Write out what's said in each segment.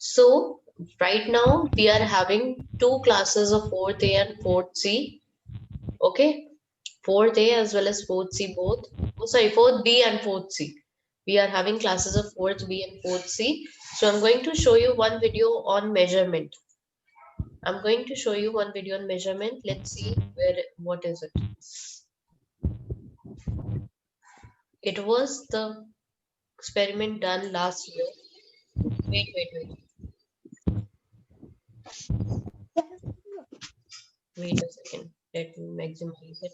So right now we are having two classes of 4th A and 4th C. Okay, 4th A as well as 4th C both. Oh, sorry, 4th B and 4th C. We are having classes of 4th B and 4th C. So I'm going to show you one video on measurement. I'm going to show you one video on measurement. Let's see what is it. It was the experiment done last year. Wait. Wait a second. Let me maximize it.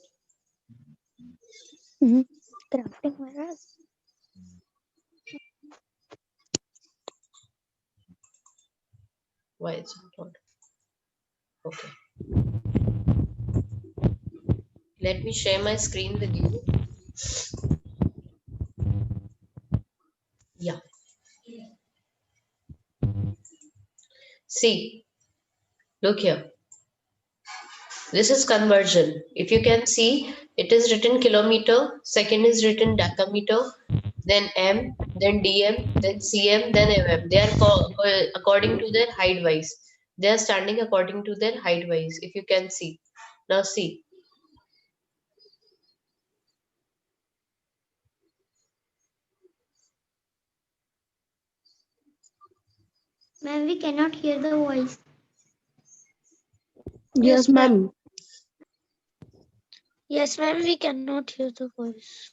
Crafting Maharaj. Why it's not? Okay. Let me share my screen with you. Yeah. See, look here. This is conversion. If you can see, it is written kilometer, second is written decameter, then M, then DM, then CM, then mm. They are according to their height wise. They are standing according to their height wise. If you can see. Now see. Ma'am, we cannot hear the voice. Yes, ma'am. Yes, ma'am, we cannot hear the voice.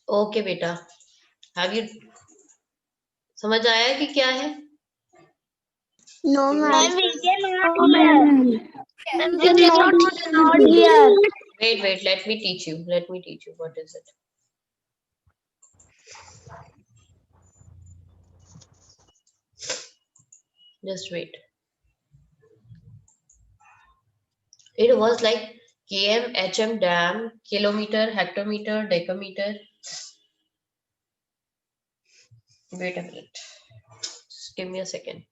Okay बेटा, have you समझ आया कि क्या है? No, ma'am. We cannot hear. Wait, let me teach you. Let me teach you. What is it? Just wait. It was like km, hm, dam, kilometer, hectometer, decameter. Wait a minute. Just give me a second.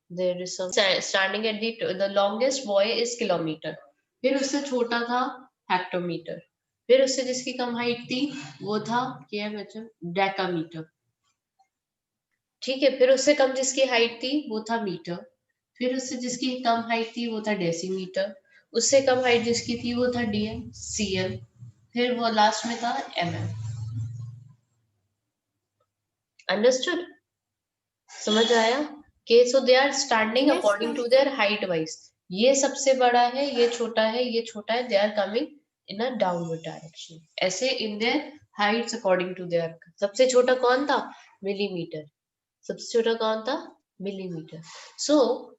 There is some standing at the longest boy is kilometer. फिर उससे छोटा था hectometre. फिर उससे जिसकी कम height थी वो था km, hm, डेकामीटर. ठीक है. फिर उससे कम जिसकी हाइट थी वो था मीटर. फिर उससे जिसकी कम हाइट थी वो था डेसीमीटर. उससे कम हाइट जिसकी थी वो था डीएम, सीएम. फिर वो लास्ट में था एमएम. अंडरस्टूड? समझ आया कि so they are standing Yes, according ma'am. To their height wise. ये सबसे बड़ा है, ये छोटा है, ये छोटा है. They are coming in a downward direction. ऐसे in their heights according to their. सबसे छोटा कौन था? मिलीमीटर. सबसे छोटा कौन था? Millimetre. So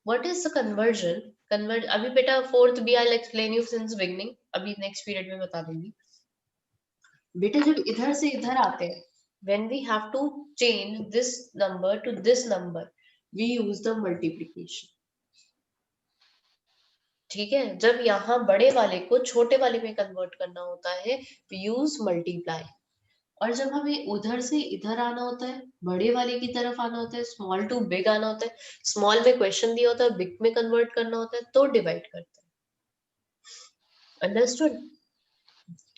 what is the conversion? Convert अभी बेटा 4th B I explain you since beginning. अभी नेक्स्ट पीरियड में बता दूंगी. बेटा जब इधर से इधर आते हैं, when we have to change this number to this number, we use the multiplication. ठीक है. जब यहाँ बड़े वाले को छोटे वाले में कन्वर्ट करना होता है, we use multiply. और जब हमें उधर से इधर आना होता है, बड़े वाले की तरफ आना होता है, स्मॉल टू बिग आना होता है, स्मॉल में क्वेश्चन दिया होता है, बिग में कन्वर्ट करना होता है, तो डिवाइड करते हैं. अंडरस्टूड?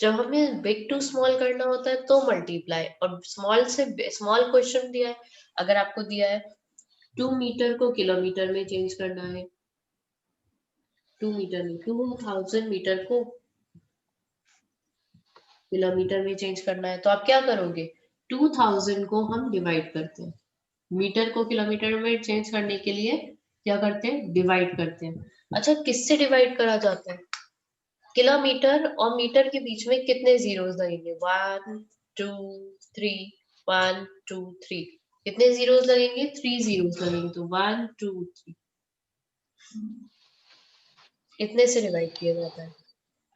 जब हमें बिग टू स्मॉल करना होता है तो मल्टीप्लाई, और स्मॉल से स्मॉल क्वेश्चन दिया है, अगर आपको दिया है 2 मीटर को किलोमीटर में चेंज करना है, 2 मीटर में 2000 मीटर को किलोमीटर में चेंज करना है, तो आप क्या करोगे, 2000 को हम डिवाइड करते हैं, मीटर को किलोमीटर में चेंज करने के लिए क्या करते हैं, डिवाइड करते हैं। अच्छा, किससे डिवाइड करा जाता है, किलोमीटर और मीटर के बीच में कितने जीरोस लगेंगे, 1 2 3, 1 2 3, कितने जीरोस लगेंगे, 3 जीरोस लगेंगे, तो 1 2 3, इतने से डिवाइड किया जाता है।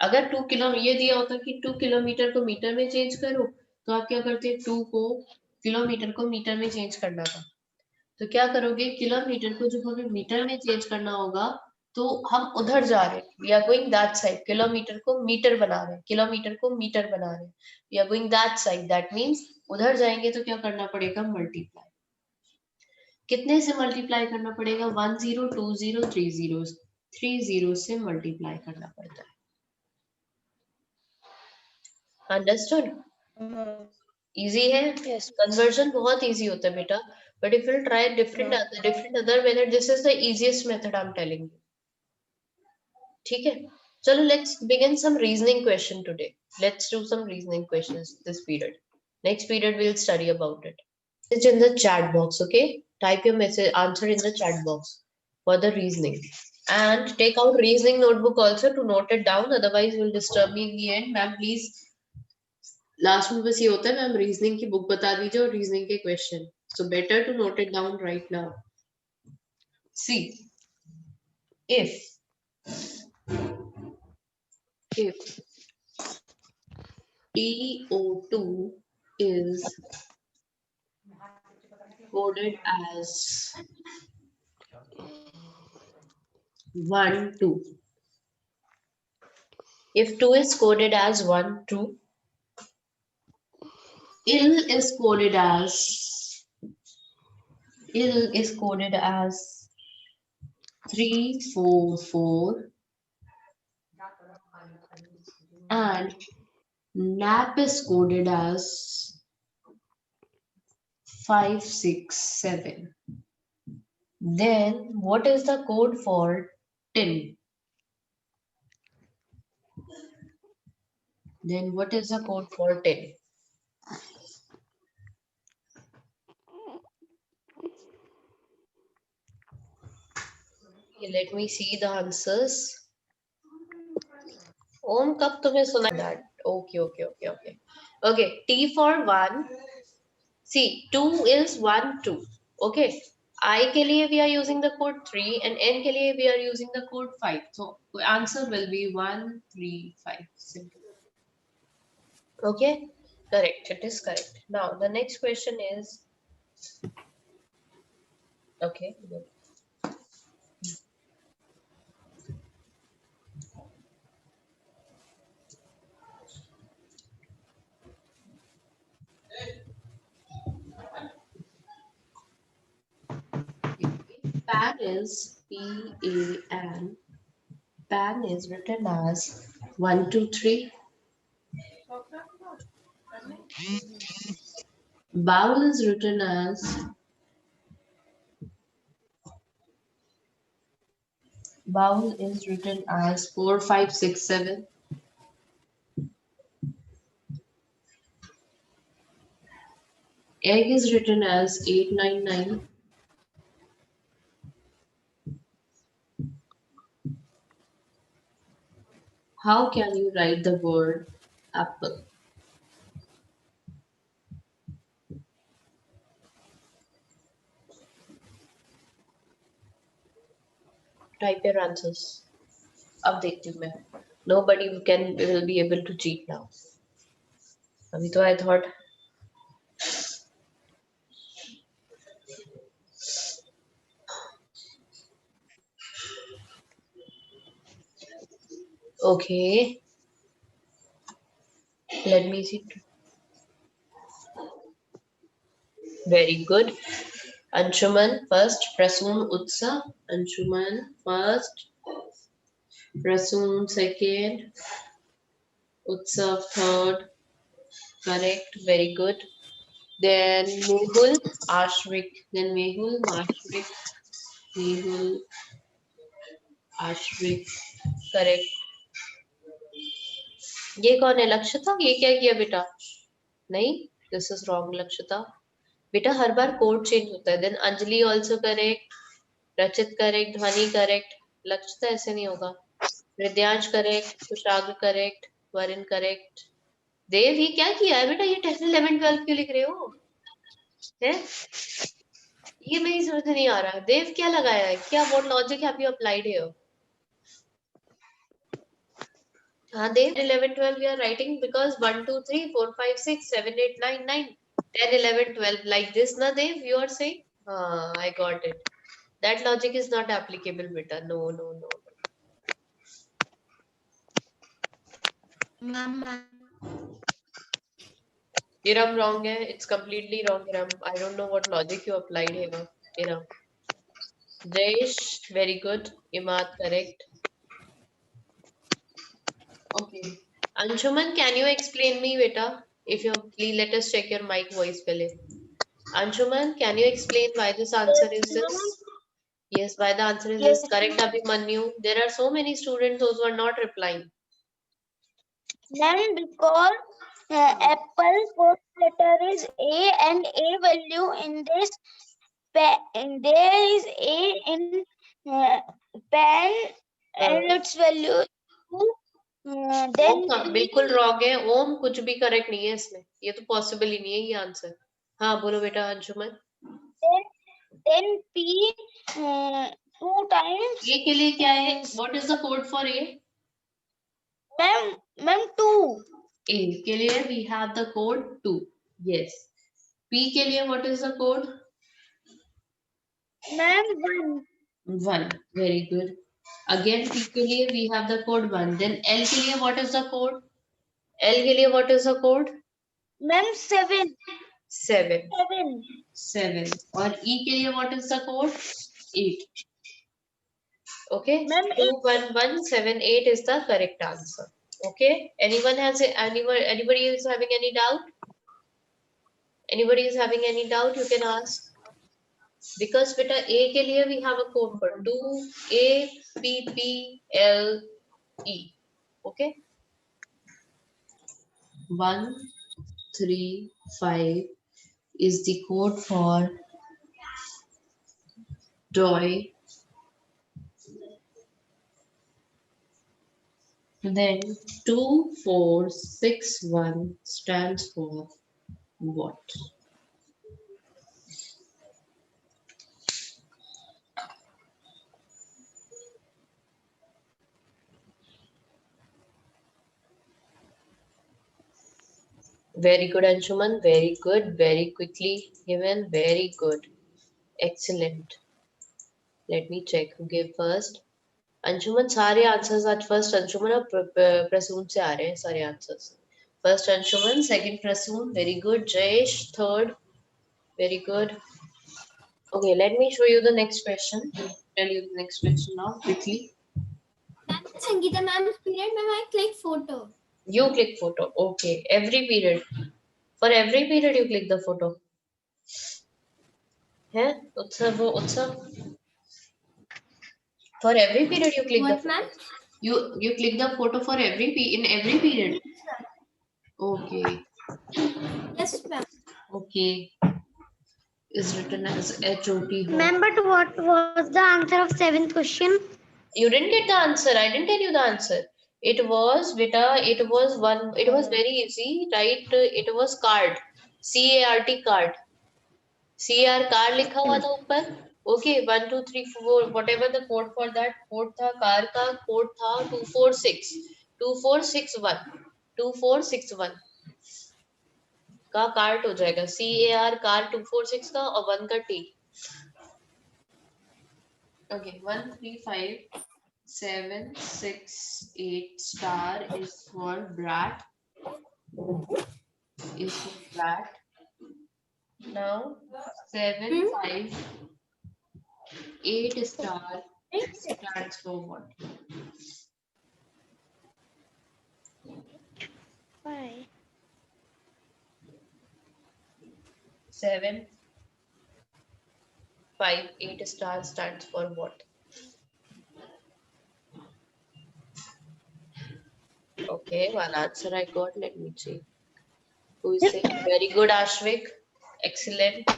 अगर 2 किलो ये दिया होता कि 2 किलोमीटर को मीटर में चेंज करो, तो आप क्या करते, 2 को किलोमीटर को मीटर में चेंज करना था, तो क्या करोगे, किलोमीटर को जब हमें मीटर में चेंज करना होगा, तो हम उधर जा रहे हैं, we are going that side, kilometre को मीटर बना रहे हैं, किलोमीटर को मीटर बना रहे हैं, we are going that side, that means उधर जाएंगे तो क्या करना पड़ेगा, मल्टीप्लाई, कितने से मल्टीप्लाई करना पड़ेगा, 1 0 2 0 3 0, 3 0 से मल्टीप्लाई करना पड़ता है। अंडरस्टूड, इजी है, Yes. कन्वर्जन बहुत इजी होता है बेटा, but if you try different other method, this is the easiest method I am telling you, ठीक है। चलो, let's begin some reasoning question today, let's do some reasoning questions this period, next period we'll study about it. It's in the chat box, okay, type your message answer in the chat box for the reasoning, and take out reasoning notebook also to note it down, otherwise you'll disturb me in the end, ma'am please। Last में बस ये होता है ma'am reasoning की book बता दीजिए और reasoning के question, so better to note it down right now. See, if TO2 is coded as 1 2, if 2 is coded as 1 2, ill is coded as 3 4 4, and nap is coded as 5 6 7, then what is the code for tin? Then what is the code for tin? Okay, let me see the answers. Om kab tumhe suna that? Okay, T for 1. See, 2 is 1 2. Okay, I ke liye we are using the code 3 and N ke liye we are using the code 5. So answer will be 1 3 5. Simple. Okay, correct. It is correct. Now the next question is, okay, good. Pan is PAN. Pan is written as 1 2 3. Bowl is written as 4 5 6 7. Egg is written as 8 9 9. How can you write the word apple? Type your answers. अब देखती हूँ मैं. Nobody will be able to cheat now. अभी तो I thought. Okay. Let me see. Very good. Anshuman first. Prasoon Utsa. Anshuman first. Prasoon second. Utsav third. Correct. Very good. Then Mehul, Ashvik. Then Mehul, Ashvik, Mehul, Ashvik. Correct. ये कौन है? लक्षिता? ये क्या किया बेटा? नहीं, दिस इज रॉन्ग लक्षिता. बेटा हर bar code change होता है. Then Anjali also correct. Rachit correct. Dhwani correct. Lakshita ऐसे नहीं होगा. Hridayansh correct. Kushagra correct. Varun correct. Dev ये क्या किया है बेटा? ये 10, 11, 12 क्यों लिख रहे हो? है ये मेरी समझ में नहीं आ रहा. देव क्या लगाया है? क्या what logic have you applied here? हाँ देव, 11, 12 we are writing because 1, 2, 3, 4, 5, 6, 7, 8, 9, 9, 10, 11, 12 like this na Dev, you are saying? I got it. That logic is not applicable beta. No, no, no. Mama. Iram wrong hai. It's completely wrong Iram. I don't know what logic you applied here Iram. Jayesh, very good. Imad correct. Okay. Anshuman, can you explain me beta? If you please let us check your mic voice pehle. Anshuman, can you explain why this answer is this? Yes, why the answer is Yes. this? Correct, Abhimanyu. There are so many students those who are not replying. Then because apple first letter is A and A value in this pen, there is A in pen and its value 2. Then ओम का बिल्कुल wrong है. ओम कुछ भी correct नहीं है इसमें. ये तो पॉसिबल ही नहीं है ये आंसर. हाँ बोलो बेटा अंशुमन. then P 2 times. ए के लिए क्या है? What is the code for A? Ma'am 2. A के लिए we have the code 2. Yes. P के लिए what is the code? Ma'am 1. 1. Very good. Again P के लिए we have the code 1. Then L के लिए what is the code? L के लिए what is the code? Ma'am 7. 7. 7. 7. और E के लिए what is the code? 8. Okay. Ma'am 2, 1, 1, 7, 8 is the correct answer. Okay. Anybody is having any doubt? Anybody is having any doubt? You can ask. Because beta A के लिए we have a code for 2 A P P L E. Okay. 1, 3, 5 is the code for toy. Then 2, 4, 6, 1 stands for what? Very good, Anshuman. Very good. Very quickly given. Very good. Excellent. Let me check who gave first. Anshuman सारे answers आज first Anshuman और प्रसून से आ रहे हैं सारे answers. First Anshuman, second Prasoon. Very good. Jayesh third. Very good. Okay, let me show you the next question. Tell you the next question now quickly. Sangeeta ma'am's period, ma'am, I click photo. You click photo. Okay, every period. For every period you click the photo. है उत्सव वो उत्सव. For every period you click What, the ma'am? photo. You click the photo for in every period. Okay. Yes, ma'am. Okay. Is written as HOT. Ma'am, but what was the answer of 7th question? You didn't get the answer. I didn't tell you the answer. It was beta. It was one. It was very easy, right? It was card. CART card. CR car लिखा हुआ था ऊपर. Okay, 1, 2, 3, 4. Whatever the code for that code था, car का code था 246. 2461. 2461 का cart हो जाएगा. CAR कार 246 का और 1 का T. Okay, 1, 3, 5, 7, 6, 8 star is for brat. Is for brat. Now 7, 5, 8 star stands for what? Why? 7, 5, 8 stars stands for what? Okay, one answer I got. Let me see. Who is saying? Very good, Ashvik. Excellent.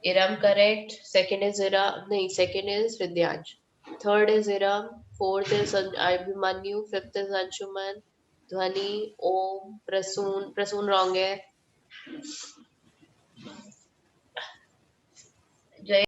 Iram correct. Second is Iram. No, second is Vidyansh. Third is Iram. Fourth is Abhimanyu. Fifth is Anshuman. Dhwani. Om. Prasoon. Prasoon wrong hai.